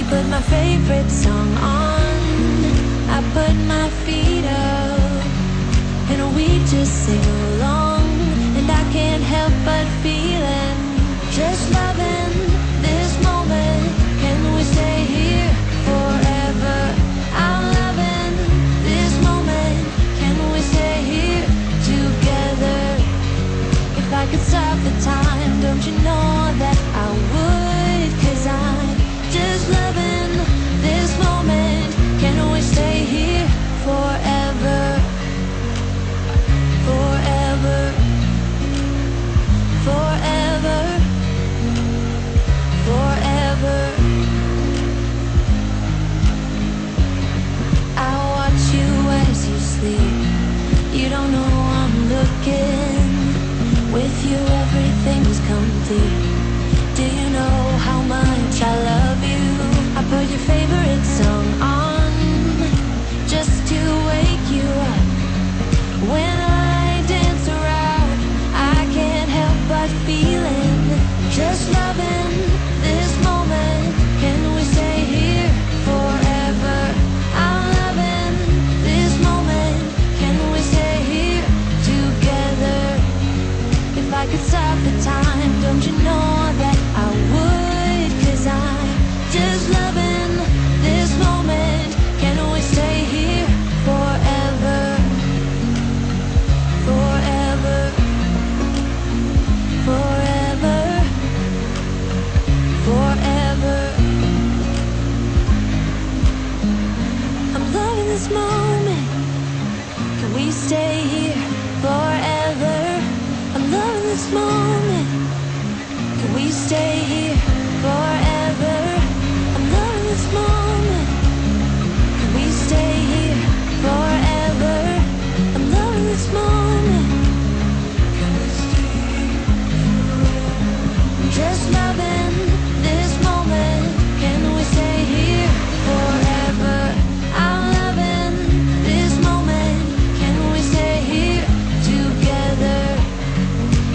put my favorite song on. I put my feet up, and we just sing along. And I can't help but feeling, just loving this moment. Can we stay here forever? I'm loving this moment. Can we stay here together? If I could stop the time, don't you know that I would? 'Cause I'm just loving this moment. Can we stay here forever? Forever. Forever. Forever. I watch you as you sleep. You don't know I'm looking. With you everything's complete. Do you know how much I love you? I put your favorite song on just to wake you up. When I dance around, I can't help but feeling, just loving this moment. Can we stay here forever? I'm loving this moment. Can we stay here together? If I could stop the time, don't you know that I would? 'Cause I'm just loving this moment. Can we stay here forever? Forever. Forever. Forever. I'm loving this moment. Can we stay here forever? I'm loving this moment. Can we stay here forever? I'm loving this moment. Can we stay here forever? I'm loving this moment. Can we stay here forever? I'm just loving this moment. Can we stay here forever? I'm loving this moment. Can we stay here together?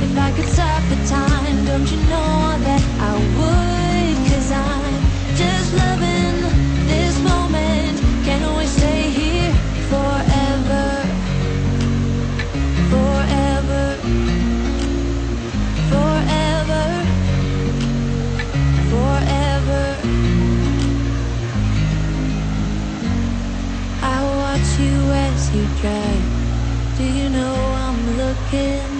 If I could stop the time, don't you know that I would? 'Cause I'm just loving this moment. Can we stay here forever? Forever. Forever. Forever. I watch you as you drive. Do you know I'm looking?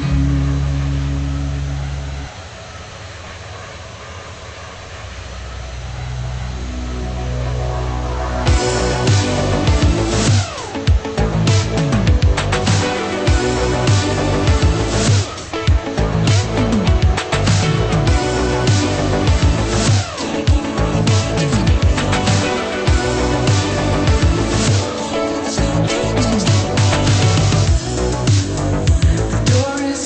The door is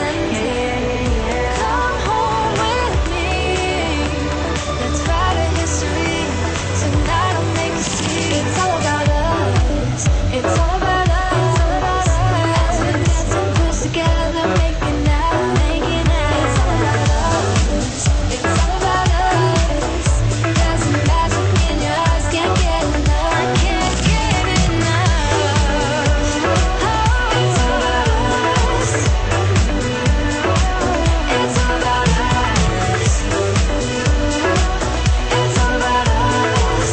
pretending. Come home with me. Let's write a history. Tonight I'll make you see. It's all about us. It's all about us. As we dance and push together, making out, making out. It's all about us. It's all about us. There's some magic in your eyes, can't get enough, can't get enough. Oh, it's all about us. It's all about us. It's all about us.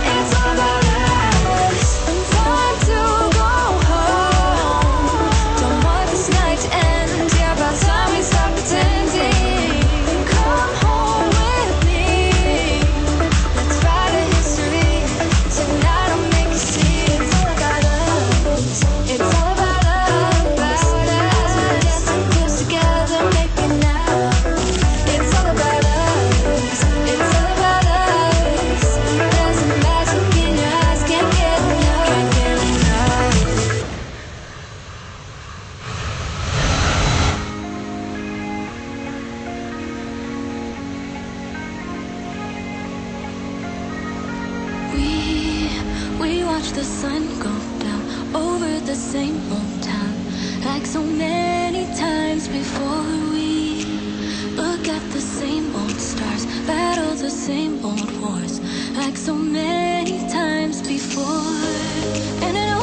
It's all about us. Time to go home. Don't want this night to end. Yeah, about time we stop pretending. Come home with me. Let's write a history. Tonight I'll make you see. It's all about us. It's all about us. As we dance and close together, making out. It's all about us. It's all about us. There's some magic in your eyes, can't get enough, can't get enough. We watch the sun go down over the same old town, like so many times before. We look at the same old stars, battle the same old wars, like so many times before. And it